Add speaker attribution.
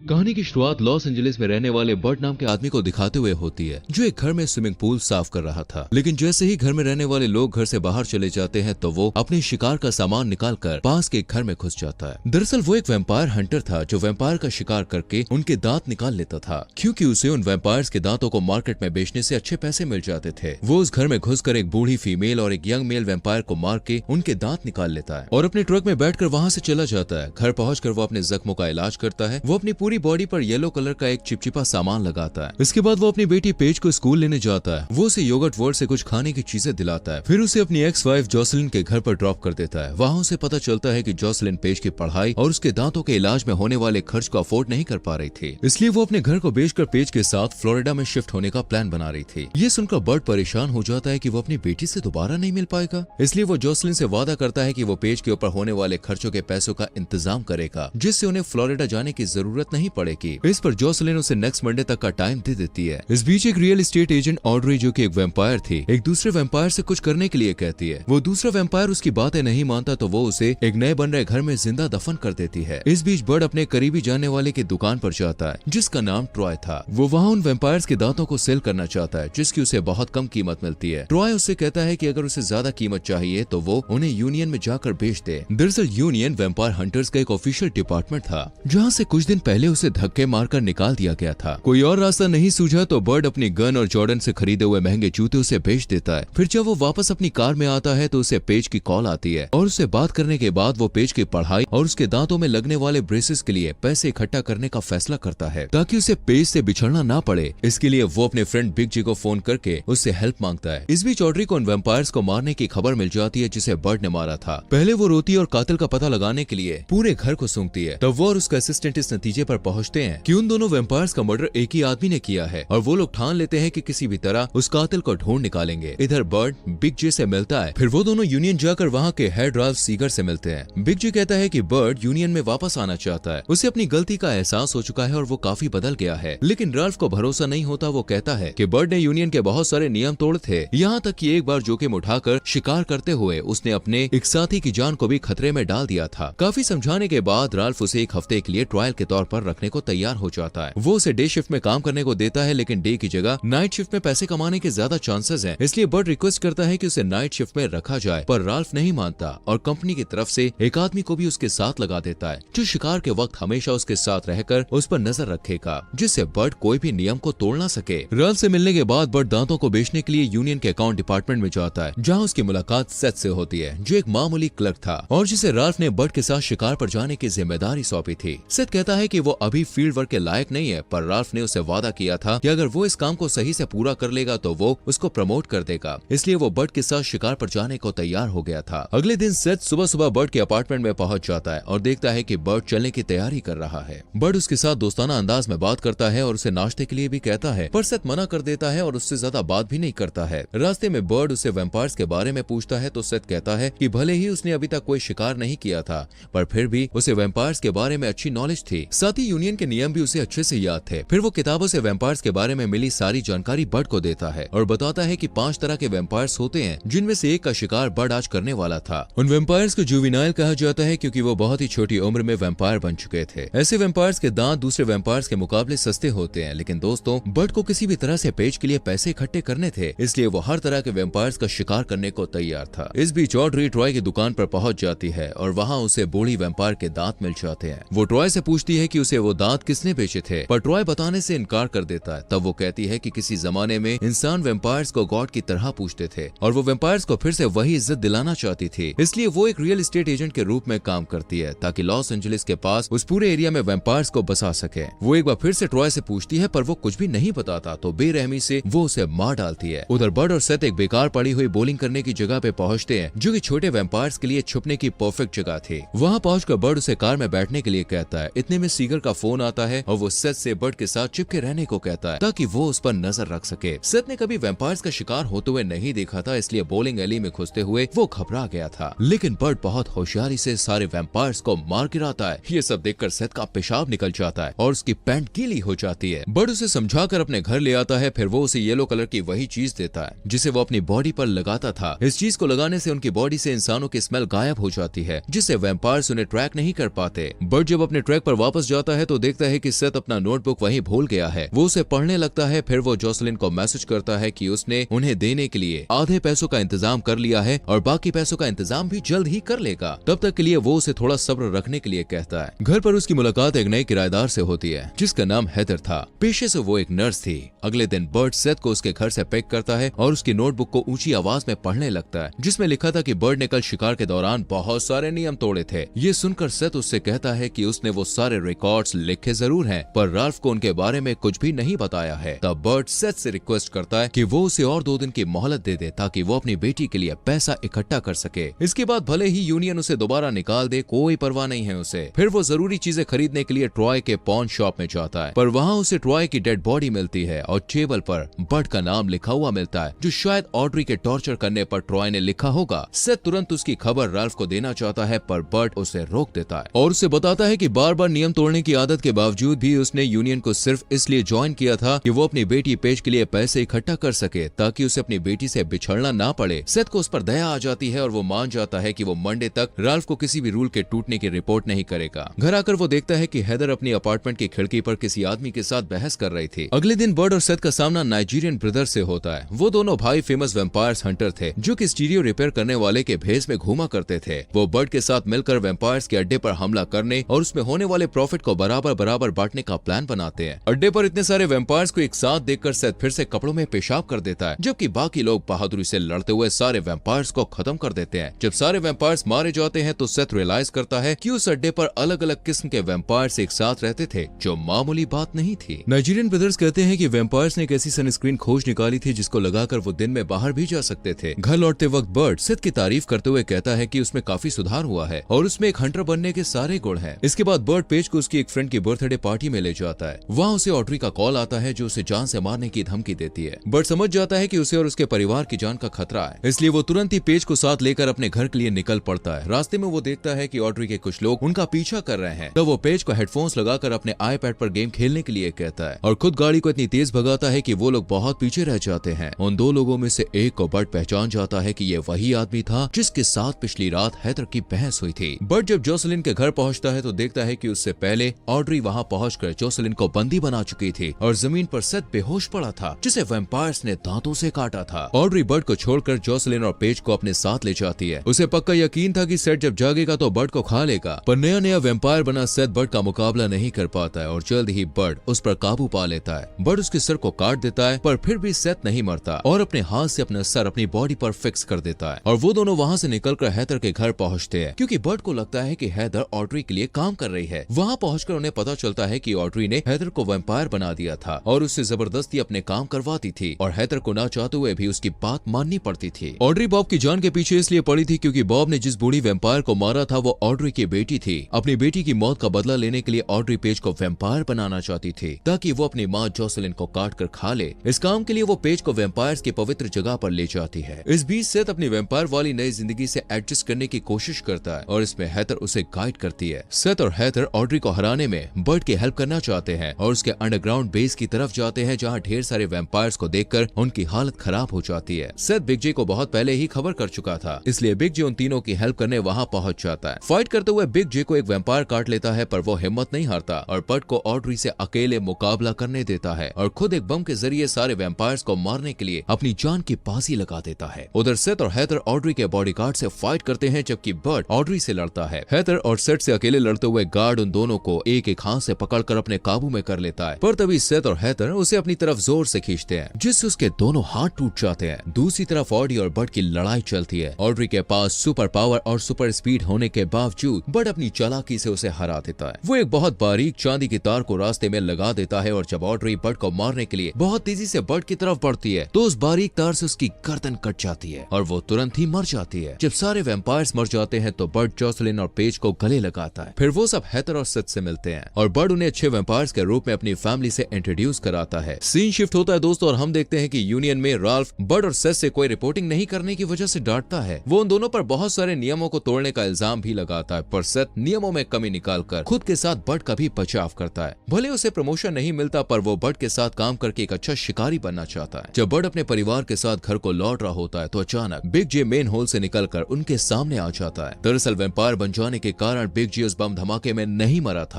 Speaker 1: कहानी की शुरुआत लॉस एंजलिस में रहने वाले बर्ट नाम के आदमी को दिखाते हुए होती है, जो एक घर में स्विमिंग पूल साफ कर रहा था। लेकिन जैसे ही घर में रहने वाले लोग घर से बाहर चले जाते हैं तो वो अपने शिकार का सामान निकालकर पास के एक घर में घुस जाता है। दरअसल वो एक वैम्पायर हंटर था जो वैम्पायर का शिकार करके उनके दांत निकाल लेता था, क्योंकि उसे उन वैम्पायर्स के दांतों को मार्केट में बेचने से अच्छे पैसे मिल जाते थे। वो उस घर में घुसकर एक बूढ़ी फीमेल और एक यंग मेल वैम्पायर को मार के उनके दांत निकाल लेता है और अपने ट्रक में बैठकर वहाँ से चला जाता है। घर पहुंचकर वो अपने जख्मों का इलाज करता है। वो अपनी पूरी बॉडी पर येलो कलर का एक चिपचिपा सामान लगाता है। इसके बाद वो अपनी बेटी पेज को स्कूल लेने जाता है। वो उसे योगर्ट वर्ल्ड से कुछ खाने की चीजें दिलाता है। फिर उसे अपनी एक्स वाइफ जॉसलिन के घर पर ड्रॉप कर देता है। वहाँ उसे पता चलता है कि जॉसलिन पेज की पढ़ाई और उसके दांतों के इलाज में होने वाले खर्च को अफोर्ड नहीं कर पा रही थी, इसलिए वो अपने घर को बेचकर पेज के साथ फ्लोरिडा में शिफ्ट होने का प्लान बना रही थी। ये सुनकर बर्ट परेशान हो जाता है कि वो अपनी बेटी से दोबारा नहीं मिल पाएगा, इसलिए वो जॉसलिन से वादा करता है कि वो पेज के ऊपर होने वाले खर्चों के पैसों का इंतजाम करेगा, जिससे उन्हें फ्लोरिडा जाने की जरूरत नहीं पड़ेगी। इस पर जॉसलिन उसे नेक्स्ट मंडे तक का टाइम दे देती है। इस बीच एक रियल एस्टेट एजेंट ऑड्री, जो कि एक वैम्पायर थी, एक दूसरे वैम्पायर से कुछ करने के लिए कहती है। वो दूसरा वैम्पायर उसकी बातें नहीं मानता तो वो उसे एक नए बन रहे घर में जिंदा दफन कर देती है। इस बीच बर्ड अपने करीबी जानने वाले की दुकान पर जाता है, जिसका नाम ट्रॉय था। वो वहाँ उन वैम्पायर्स के दांतों को सेल करना चाहता है, जिसकी उसे बहुत कम कीमत मिलती है। ट्रॉय उससे कहता है कि अगर उसे ज्यादा कीमत चाहिए तो वो उन्हें यूनियन में जाकर बेच दे। दरअसल यूनियन वैम्पायर हंटर्स का एक ऑफिशियल डिपार्टमेंट था, जहाँ से कुछ दिन पहले उसे धक्के मारकर निकाल दिया गया था। कोई और रास्ता नहीं सूझा तो बर्ड अपनी गन और जॉर्डन से खरीदे हुए महंगे जूते उसे बेच देता है। फिर जब वो वापस अपनी कार में आता है तो उसे पेज की कॉल आती है और उससे बात करने के बाद वो पेज की पढ़ाई और उसके दांतों में लगने वाले ब्रेसेस के लिए पैसे इकट्ठा करने का फैसला करता है, ताकि उसे पेज से बिछड़ना ना पड़े। इसके लिए वो अपने फ्रेंड बिग जी को फोन करके उससे हेल्प मांगता है। इस बीच ऑड्री को उन वैम्पायर्स को मारने की खबर मिल जाती है जिसे बर्ड ने मारा था। पहले वो रोती और कातिल का पता लगाने के लिए पूरे घर को सूंघती है। तब वो और उसका असिस्टेंट इस नतीजे पर पहुंचते हैं कि उन दोनों वैम्पायर्स का मर्डर एक ही आदमी ने किया है और वो लोग ठान लेते हैं कि किसी भी तरह उस कातिल को ढूंढ निकालेंगे। इधर बर्ड बिग जी से मिलता है। फिर वो दोनों यूनियन जाकर वहाँ के हेड राल्फ सीगर से मिलते हैं। बिग जी कहता है कि बर्ड यूनियन में वापस आना चाहता है। उसे अपनी गलती का एहसास हो चुका है और वो काफी बदल गया है, लेकिन राल्फ को भरोसा नहीं होता। वो कहता है कि बर्ड ने यूनियन के बहुत सारे नियम तोड़े थे, यहाँ तक कि एक बार जोखिम उठाकर शिकार करते हुए उसने अपने एक साथी की जान को भी खतरे में डाल दिया था। काफी समझाने के बाद राल्फ उसे एक हफ्ते के लिए ट्रायल के तौर पर रखने को तैयार हो जाता है। वो उसे डे शिफ्ट में काम करने को देता है, लेकिन डे की जगह नाइट शिफ्ट में पैसे कमाने के ज्यादा चांसेस हैं, इसलिए बर्ड रिक्वेस्ट करता है कि उसे नाइट शिफ्ट में रखा जाए। पर राल्फ नहीं मानता और कंपनी की तरफ से एक आदमी को भी उसके साथ लगा देता है, जो शिकार के वक्त हमेशा उसके साथ रहकर उस पर नजर रखेगा, जिससे बर्ड कोई भी नियम को तोड़ ना सके। राल्फ से मिलने के बाद बर्ड दांतों को बेचने के लिए यूनियन के अकाउंट डिपार्टमेंट में जाता है, जहाँ उसकी मुलाकात सेथ से होती है, जो एक मामूली क्लर्क था और जिसे राल्फ ने बर्ड के साथ शिकार पर जाने की जिम्मेदारी सौंपी थी। सेथ कहता है कि वो अभी फील्ड वर्क के लायक नहीं है, पर राल्फ ने उसे वादा किया था कि अगर वो इस काम को सही से पूरा कर लेगा तो वो उसको प्रमोट कर देगा, इसलिए वो बर्ड के साथ शिकार पर जाने को तैयार हो गया था। अगले दिन सेथ सुबह सुबह बर्ड के अपार्टमेंट में पहुंच जाता है और देखता है कि बर्ड चलने की तैयारी कर रहा है। बर्ड उसके साथ दोस्ताना अंदाज में बात करता है और उसे नाश्ते के लिए भी कहता है, पर सेथ मना कर देता है और उससे ज्यादा बात भी नहीं करता है। रास्ते में बर्ड उसे वैम्पायर्स के बारे में पूछता है तो सेथ कहता है कि भले ही उसने अभी तक कोई शिकार नहीं किया था, पर फिर भी उसे वैम्पायर्स के बारे में अच्छी नॉलेज थी। साथ ही यूनियन के नियम भी उसे अच्छे से याद थे। फिर वो किताबों से वैम्पायर्स के बारे में मिली सारी जानकारी बर्ड को देता है और बताता है कि 5 तरह के वैम्पायर्स होते हैं, जिनमें से एक का शिकार बर्ड आज करने वाला था। उन वैम्पायर्स को जुवेनाइल कहा जाता है क्योंकि वो बहुत ही छोटी उम्र में वैम्पायर बन चुके थे। ऐसे वैम्पायर्स के दांत दूसरे वैम्पायर्स के मुकाबले सस्ते होते हैं, लेकिन दोस्तों बर्ड को किसी भी तरह से पेज के लिए पैसे इकट्ठे करने थे, इसलिए वो हर तरह के वैम्पायर्स का शिकार करने को तैयार था। इस बीच ऑड्री ट्रॉय की दुकान पर पहुंच जाती है और वहाँ उसे बूढ़ी वैम्पायर के दांत मिल जाते हैं। वो ट्रॉय से पूछती है कि उसे वो दांत किसने बेचे थे, पर ट्रॉय बताने से इनकार कर देता है। तब वो कहती है कि किसी जमाने में इंसान वैम्पायर्स को गॉड की तरह पूछते थे और वो वैम्पायर्स को फिर से वही इज्जत दिलाना चाहती थी, इसलिए वो एक रियल एस्टेट एजेंट के रूप में काम करती है, ताकि लॉस एंजलिस के पास उस पूरे एरिया में वैम्पायर्स को बसा सके। वो एक बार फिर से ट्रॉय से पूछती है, पर वो कुछ भी नहीं बताता, तो बेरहमी से वो उसे मार डालती है। उधर बर्ड और सेथ एक बेकार पड़ी हुई बोलिंग करने की जगह पे पहुंचते हैं, जो कि छोटे वैम्पायर्स के लिए छुपने की परफेक्ट जगह थी। वहाँ पहुंचकर बर्ड उसे कार में बैठने के लिए कहता है। इतने में सीगर का फोन आता है और वो सेथ से बर्ड के साथ चिपके रहने को कहता है, ताकि वो उस पर नजर रख सके। सेथ ने कभी वैम्पायर्स का शिकार होते हुए नहीं देखा था, इसलिए बोलिंग एली में घुसते हुए वो घबरा गया था, लेकिन बर्ड बहुत होशियारी से सारे वैम्पायर्स को मार गिराता है। ये सब देखकर सेथ का पेशाब निकल जाता है और उसकी पैंट गीली हो जाती है। बर्ड उसे समझाकर अपने घर ले आता है। फिर वो उसे येलो कलर की वही चीज देता है जिसे वो अपनी बॉडी पर लगाता था। इस चीज को लगाने से उनकी बॉडी से इंसानों की स्मेल गायब हो जाती है, जिससे वैम्पायर्स उन्हें ट्रैक नहीं कर पाते। बर्ड जब अपने ट्रैक पर वापस जाता है तो देखता है कि सेथ अपना नोटबुक वहीं भूल गया है। वो उसे पढ़ने लगता है। फिर वो जोसेलिन को मैसेज करता है कि उसने उन्हें देने के लिए आधे पैसों का इंतजाम कर लिया है और बाकी पैसों का इंतजाम भी जल्द ही कर लेगा। तब तक के लिए वो उसे थोड़ा सब्र रखने के लिए कहता है। घर पर उसकी मुलाकात एक नए किराएदार से होती है जिसका नाम हेदर था। पेशे से वो एक नर्स थी। अगले दिन बर्ड सेथ को उसके घर से पिक करता है और उसकी नोटबुक को ऊंची आवाज में पढ़ने लगता है, जिसमें लिखा था कि बर्ड ने कल शिकार के दौरान बहुत सारे नियम तोड़े थे। ये सुनकर सेथ उससे कहता है कि उसने वो सारे रिकॉर्ड्स लिखे जरूर हैं, पर राल्फ को उनके बारे में कुछ भी नहीं बताया है। तब बर्ड सेथ से रिक्वेस्ट करता है कि वो उसे और 2 दिन की मोहलत दे दे ताकि वो अपनी बेटी के लिए पैसा इकट्ठा कर सके। इसके बाद भले ही यूनियन उसे दोबारा निकाल दे, कोई परवाह नहीं है उसे। फिर वो जरूरी चीजें खरीदने के लिए ट्रॉय के पॉन शॉप में जाता है, पर वहाँ उसे ट्रॉय की डेड बॉडी मिलती है और टेबल पर बर्ड का नाम लिखा हुआ मिलता है, जो शायद ऑड्री के टॉर्चर करने पर ट्रॉय ने लिखा होगा। सेथ तुरंत उसकी खबर राल्फ को देना चाहता है, पर बर्ड उसे रोक देता है और उसे बताता है कि बार बार नियम तोड़ने की आदत के बावजूद भी उसने यूनियन को सिर्फ इसलिए ज्वाइन किया था कि वो अपनी बेटी पेज के लिए पैसे इकट्ठा कर सके ताकि उसे अपनी बेटी से बिछड़ना ना पड़े। सेथ को उस पर दया आ जाती है और वो मान जाता है कि वो मंडे तक राल्फ को किसी भी रूल के टूटने की रिपोर्ट नहीं करेगा। घर आकर वो देखता है कि हेदर अपनी अपार्टमेंट की खिड़की पर किसी आदमी के साथ बहस कर रही थी। अगले दिन बर्ड और सेथ का सामना नाइजीरियन ब्रदर से होता है। वो दोनों भाई फेमस वैम्पायर्स हंटर थे जो कि स्टीरियो रिपेयर करने वाले के भेस में घूमा करते थे। वो बर्ड के साथ मिलकर वैम्पायर्स के अड्डे पर हमला करने और उसमें होने वाले प्रॉफिट को बराबर बराबर बांटने का प्लान बनाते हैं। अड्डे पर इतने सारे वैम्पायर्स को एक साथ देखकर सेथ फिर से कपड़ों में पेशाब कर देता है, जबकि बाकी लोग बहादुरी से लड़ते हुए सारे वैम्पायर्स को खत्म कर देते हैं। जब सारे वैम्पायर्स मारे जाते हैं तो सेथ रियलाइज करता है कि उस अड्डे पर अलग अलग किस्म के वैम्पायर्स एक साथ रहते थे, जो मामूली बात नहीं थी। नाइजीरियन ब्रदर्स कहते हैं कि वैम्पायर्स ने एक ऐसी सनस्क्रीन खोज निकाली थी जिसको लगाकर वो दिन में बाहर भी जा सकते थे। घर लौटते वक्त बर्ड सेथ की तारीफ करते हुए कहता है कि उसमें काफी सुधार हुआ है और उसमें एक हंटर बनने के सारे गुण हैं। इसके बाद बर्ड पेज को उसकी एक फ्रेंड की बर्थडे पार्टी में ले जाता है। वहाँ उसे ऑड्री का कॉल आता है जो उसे जान से मारने की धमकी देती है। बर्ड समझ जाता है कि उसे और उसके परिवार की जान का खतरा है, इसलिए वो तुरंत ही पेज को साथ लेकर अपने घर के लिए निकल पड़ता है। रास्ते में वो देखता है कि ऑड्री के कुछ लोग उनका पीछा कर रहे हैं, तो वो पेज को हेडफोन्स लगाकर अपने आईपैड पर गेम खेलने के लिए कहता है और खुद गाड़ी को इतनी तेज भगाता है कि वो लोग बहुत पीछे रह जाते हैं। उन 2 लोगों में से एक को बर्ड पहचान जाता है कि ये वही आदमी था जिसके साथ पिछली रात हेदर की बहस हुई थी। बर्ड जब जोसेलिन के घर पहुंचता है तो देखता है कि उससे पहले ऑड्री वहां पहुंचकर जोसेलिन को बंदी बना चुकी थी और जमीन पर सेथ बेहोश पड़ा था, जिसे वैम्पायर्स ने दांतों से काटा था। ऑड्री बर्ड को छोड़कर जोसेलिन और पेज को अपने साथ ले जाती है। उसे पक्का यकीन था कि सेथ जब जागेगा तो बर्ड को खा लेगा, पर नया नया वैम्पायर बना सेथ बर्ड का मुकाबला नहीं कर पाता है और जल्द ही बर्ड उस पर काबू पा लेता है। बर्ड उसके सर को काट देता है, पर फिर भी सेथ नहीं मरता और अपने हाथ से अपना सर अपनी बॉडी पर फिक्स कर देता है और वो दोनों वहाँ से निकलकर हेदर के घर पहुँचते हैं, क्योंकि बर्ड को लगता है कि हेदर ऑड्री के लिए काम कर रही है। वहाँ पहुँचकर उन्हें पता चलता है कि ऑड्री ने हेदर को वैम्पायर बना दिया था और उससे जबरदस्ती अपने काम करवाती थी और हेदर को ना चाहते हुए भी उसकी बात माननी पड़ती थी। ऑड्री बॉब की जान के पीछे इसलिए पड़ी थी क्योंकि बॉब ने जिस बूढ़ी वैम्पायर को मारा था वो ऑड्री की बेटी थी। अपनी बेटी की मौत का बदला लेने के लिए ऑड्री पेज को वैम्पायर बनाना चाहती थी ताकि वो अपनी माँ जोसेलिन को काट कर खा ले। इस काम के लिए वो पेज को वैम्पायर्स की पवित्र जगह पर ले जाती है। इस बीच सेथ अपनी वैम्पायर वाली नई जिंदगी से एडजस्ट करने की कोशिश करता है और इसमें हेदर उसे गाइड करती है। सेथ और हेदर ऑड्री को हराने में बर्ड की हेल्प करना चाहते हैं और उसके अंडरग्राउंड बेस की तरफ जाते हैं, जहाँ ढेर सारे वैम्पायर्स को देखकर उनकी हालत खराब हो जाती है। सेथ बिग जे को बहुत पहले ही खबर कर चुका था, इसलिए बिग जे उन तीनों की हेल्प करने वहाँ पहुँच जाता है। फाइट करते हुए बिग जे को एक वैम्पायर काट लेता है, पर वो हिम्मत नहीं हारता और बर्ड को ऑड्री से अकेले मुकाबला करने देता है और खुद एक बम के जरिए सारे वैम्पायर्स को मारने के लिए अपनी जान की बाजी लगा देता है। उधर सेथ और हेदर ऑड्री के बॉडीगार्ड से फाइट करते हैं, जबकि बर्ड ऑड्री से लड़ता है। हेदर और सेथ से अकेले लड़ते हुए गार्ड उन दोनों को एक एक हाथ से पकड़कर अपने काबू में कर लेता है, पर तभी सेथ और हेदर उसे अपनी तरफ जोर से खींचते हैं, जिससे उसके दोनों हाथ टूट जाते हैं। दूसरी तरफ ऑडी और बर्ड की लड़ाई चलती है। ऑड्री के पास सुपर पावर और सुपर स्पीड होने के बावजूद बर्ड अपनी चालाकी से उसे हरा देता है। वो एक बहुत बारीक चांदी की तार को रास्ते में लगा देता है और जब ऑड्री बर्ड को मारने के लिए बहुत तेजी से बर्ड की तरफ बढ़ती है तो उस बारीक तार से उसकी गर्दन कट जाती है और वो तुरंत ही मर जाती है। जब सारे वैम्पायर्स मर जाते हैं तो बर्ड जोसेलिन और पेज को गले लगाता है। फिर वो सब हेदर और सेथ से मिलते हैं और बर्ड उन्हें अच्छे वैम्पायर्स के रूप में अपनी फैमिली से इंट्रोड्यूस कराता है। सीन शिफ्ट होता है दोस्तों और हम देखते हैं कि यूनियन में राल्फ बर्ड और सेथ से कोई रिपोर्टिंग नहीं करने की वजह से डांटता है। वो उन दोनों पर बहुत सारे नियमों को तोड़ने का इल्जाम भी लगाता है, पर सेथ नियमों में कमी निकालकर खुद के साथ बर्ड का भी बचाव करता है। भले उसे प्रमोशन नहीं मिलता, पर वो बर्ड के साथ काम करके एक अच्छा शिकारी बनना चाहता है। जब बर्ड अपने परिवार के साथ घर को लौट रहा होता है तो अचानक बिग जे मेन होल से निकलकर उनके सामने आ जाता है। दरअसल वैम्पायर बन जाने के कारण बिग जे उस बम धमाके में नहीं मरा था,